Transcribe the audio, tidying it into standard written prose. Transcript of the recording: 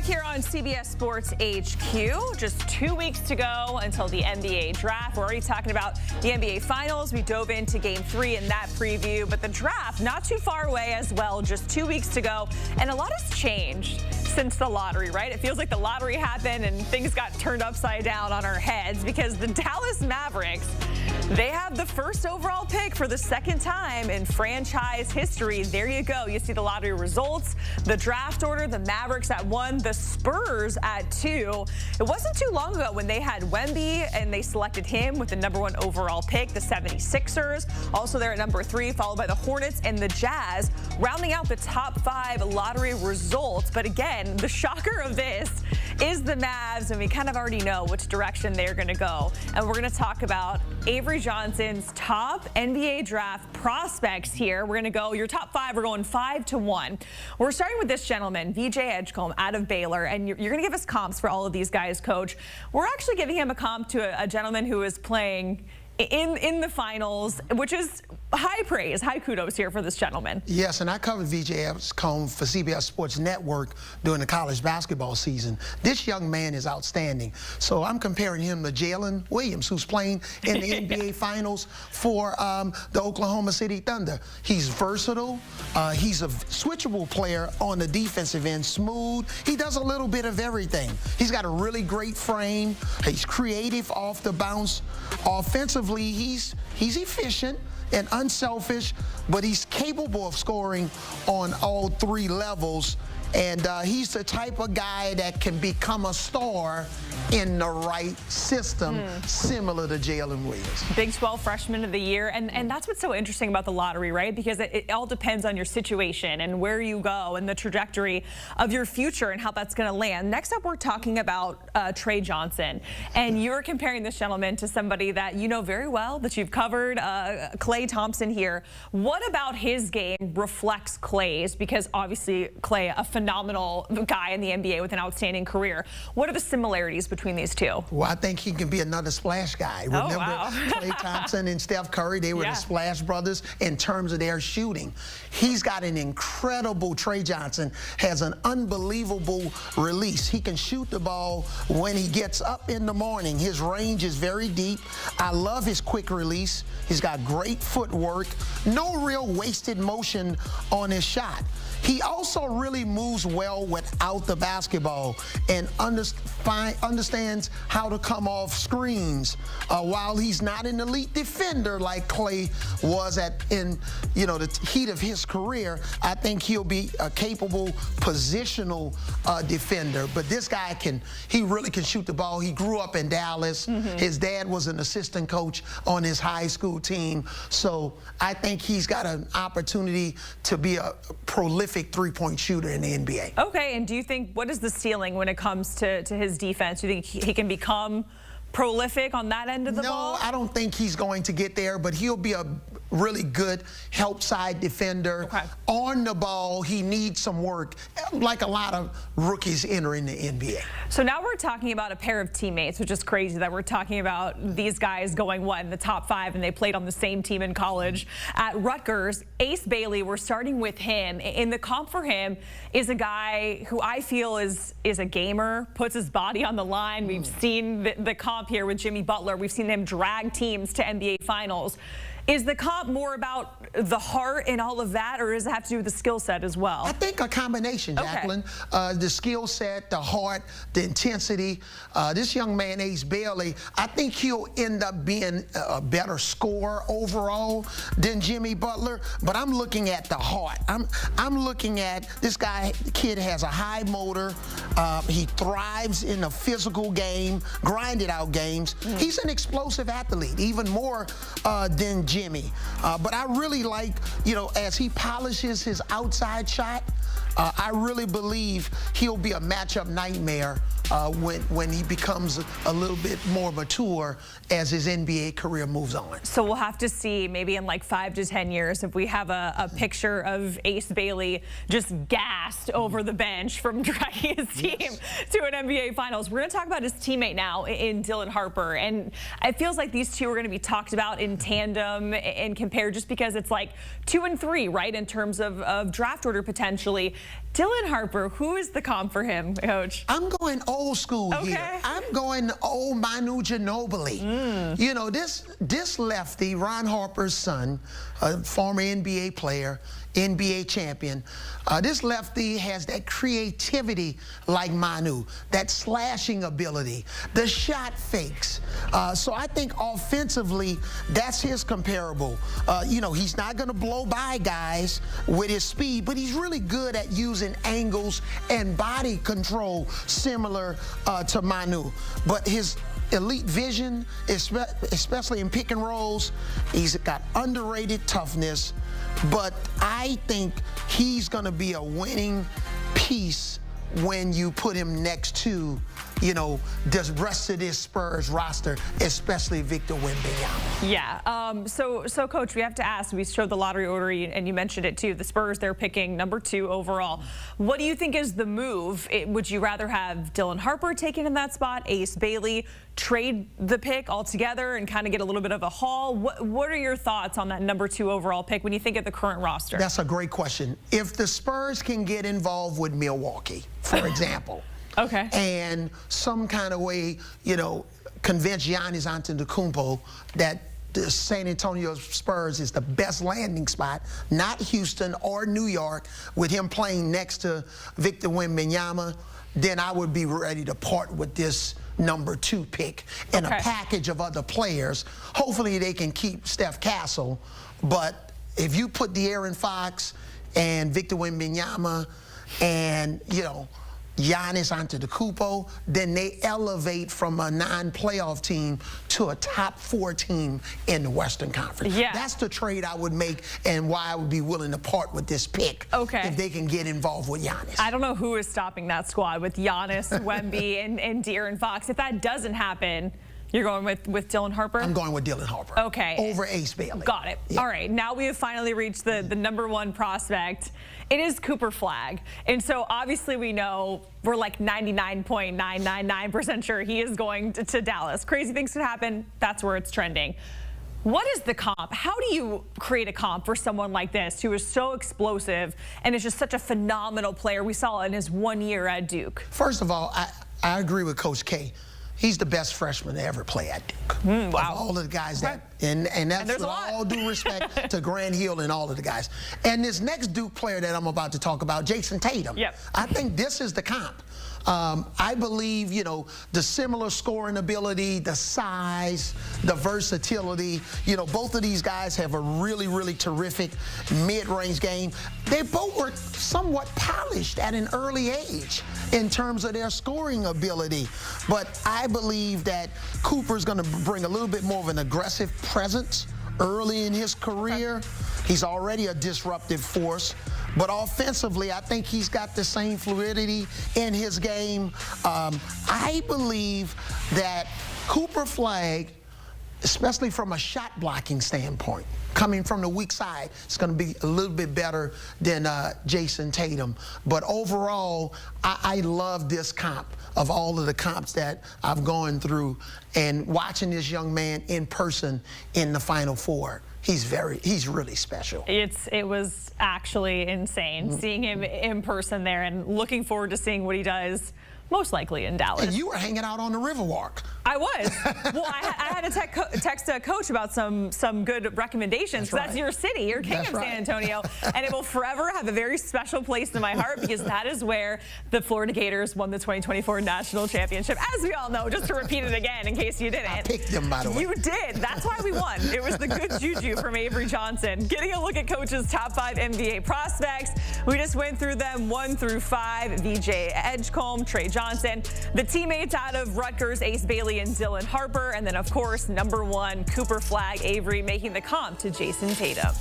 here on CBS Sports HQ. Just 2 weeks to go until the NBA draft. We're already talking about the NBA Finals. We dove into Game 3 in that preview, but the draft not too far away as well. Just 2 weeks to go, and a lot has changed since the lottery, right? It feels like the lottery happened and things got turned upside down on our heads because the Dallas Mavericks, they have the first overall pick for the second time in franchise history. There you go. You see the lottery results, the draft order, the Mavericks at 1, the Spurs at 2. It wasn't too long ago when they had Wemby and they selected him with the #1 overall pick, the 76ers. Also there at number 3, followed by the Hornets and the Jazz, rounding out the top 5 lottery results. But again, the shocker of this is the Mavs, and we kind of already know which direction they're going to go. And we're going to talk about Avery Johnson's top NBA draft prospects here. We're going to go your top 5. We're going 5 to 1. We're starting with this gentleman, VJ Edgecomb, out of Baylor, and you're going to give us comps for all of these guys, Coach. We're actually giving him a comp to a gentleman who is playing in the finals, which is high praise, high kudos here for this gentleman. Yes, and I covered VJ Edgecomb for CBS Sports Network during the college basketball season. This young man is outstanding. So I'm comparing him to Jalen Williams, who's playing in the NBA Finals for the Oklahoma City Thunder. He's versatile. He's a switchable player on the defensive end, smooth. He does a little bit of everything. He's got a really great frame. He's creative off the bounce. Offensively, he's efficient and unselfish, but he's capable of scoring on all 3 levels. And he's the type of guy that can become a star in the right system, similar to Jalen Williams. Big 12 freshman of the year. And that's what's so interesting about the lottery, right? Because it all depends on your situation and where you go and the trajectory of your future and how that's going to land. Next up, we're talking about Trey Johnson. And you're comparing this gentleman to somebody that you know very well, that you've covered, Klay Thompson here. What about his game reflects Klay's? Because obviously Klay, a phenomenal guy in the NBA with an outstanding career. What are the similarities between these two? Well, I think he can be another splash guy. Remember Klay Thompson and Steph Curry, they were the Splash Brothers in terms of their shooting. He's got an incredible, Trey Johnson has an unbelievable release. He can shoot the ball when he gets up in the morning. His range is very deep. I love his quick release. He's got great footwork, no real wasted motion on his shot. He also really moves well without the basketball and understands how to come off screens. While he's not an elite defender like Klay was in the heat of his career, I think he'll be a capable positional defender. But this guy he really can shoot the ball. He grew up in Dallas. His dad was an assistant coach on his high school team. So I think he's got an opportunity to be a prolific three-point shooter in the NBA. Okay, and do you think, what is the ceiling when it comes to his defense? Do you think he can become prolific on that end of the ball? No, I don't think he's going to get there, but he'll be a really good help side defender. Okay. On the ball, he needs some work, like a lot of rookies entering the NBA. So now we're talking about a pair of teammates, which is crazy that we're talking about these guys going, in the top 5, and they played on the same team in college at Rutgers. Ace Bailey, we're starting with him. And the comp for him is a guy who I feel is a gamer, puts his body on the line. We've seen the comp here with Jimmy Butler. We've seen him drag teams to NBA Finals. Is the comp more about the heart and all of that, or does it have to do with the skill set as well? I think a combination, Jacqueline. The skill set, the heart, the intensity. This young man, Ace Bailey, I think he'll end up being a better scorer overall than Jimmy Butler, but I'm looking at the heart. I'm looking at this kid has a high motor. He thrives in a physical game, grinded out games. He's an explosive athlete, even more than Jimmy. But I really like, as he polishes his outside shot, I really believe he'll be a matchup nightmare when he becomes a little bit more mature as his NBA career moves on. So we'll have to see maybe in like 5 to 10 years if we have a picture of Ace Bailey just gassed over the bench from dragging his team to an NBA Finals. We're going to talk about his teammate now in Dylan Harper, and it feels like these two are going to be talked about in tandem and compared just because it's like 2 and 3, right, in terms of draft order potentially. Dylan Harper, who is the comp for him, Coach? I'm going old school here. I'm going old Manu Ginobili. You know, this lefty, Ron Harper's son, a former NBA player, NBA champion. This lefty has that creativity like Manu, that slashing ability, the shot fakes. So I think offensively, that's his comparable. You know, he's not going to blow by guys with his speed, but he's really good at using angles and body control similar to Manu. But his elite vision, especially in pick and rolls, he's got underrated toughness, but I think he's going to be a winning piece when you put him next to, you know, the rest of this Spurs roster, especially Victor Wembanyama. Yeah. So Coach, we have to ask. We showed the lottery order, and you mentioned it too. The Spurs, they're picking #2 overall. What do you think is the move? Would you rather have Dylan Harper taken in that spot, Ace Bailey, trade the pick altogether, and kind of get a little bit of a haul? What are your thoughts on that #2 overall pick when you think of the current roster? That's a great question. If the Spurs can get involved with Milwaukee, for example. Okay. And some kind of way, you know, convince Giannis Antetokounmpo that the San Antonio Spurs is the best landing spot, not Houston or New York, with him playing next to Victor Wembanyama, then I would be ready to part with this #2 pick and a package of other players. Hopefully they can keep Steph Castle, but if you put De'Aaron Fox and Victor Wembanyama and, you know, Giannis Antetokounmpo, then they elevate from a non-playoff team to a top 4 team in the Western Conference. Yeah. That's the trade I would make and why I would be willing to part with this pick if they can get involved with Giannis. I don't know who is stopping that squad with Giannis, Wemby, and De'Aaron Fox. If that doesn't happen, you're going with Dylan Harper? I'm going with Dylan Harper. Okay. Over Ace Bailey. Got it. Yeah. All right. Now we have finally reached the #1 prospect. It is Cooper Flagg. And so obviously we know we're like 99.999% sure he is going to Dallas. Crazy things could happen. That's where it's trending. What is the comp? How do you create a comp for someone like this who is so explosive and is just such a phenomenal player? We saw in his 1 year at Duke. First of all, I agree with Coach K. He's the best freshman to ever play at Duke. Wow. Of all of the guys and that's with all due respect to Grant Hill and all of the guys. And this next Duke player that I'm about to talk about, Jason Tatum. Yep. I think this is the comp. I believe, you know, the similar scoring ability, the size, the versatility. You know, both of these guys have a really, really terrific mid-range game. They both were somewhat polished at an early age in terms of their scoring ability. But I believe that Cooper's going to bring a little bit more of an aggressive presence early in his career. He's already a disruptive force. But offensively, I think he's got the same fluidity in his game. I believe that Cooper Flagg, especially from a shot blocking standpoint, coming from the weak side, it's going to be a little bit better than Jason Tatum. But overall, I love this comp of all of the comps that I've gone through, and watching this young man in person in the Final Four. He's really special. It was actually insane seeing him in person there, and looking forward to seeing what he does most likely in Dallas. And you were hanging out on the Riverwalk. I was. Well, I had to text a coach about some good recommendations. That's your city. You're king of San Antonio. And it will forever have a very special place in my heart, because that is where the Florida Gators won the 2024 National Championship. As we all know, just to repeat it again in case you didn't. I picked them, by the way. You did. That's why we won. It was the good juju from Avery Johnson. Getting a look at Coach's top 5 NBA prospects. We just went through them 1 through 5. VJ Edgecomb, Trey Johnson. The teammates out of Rutgers, Ace Bailey and Dylan Harper. And then, of course, #1, Cooper Flagg, Avery, making the comp to Jason Tatum.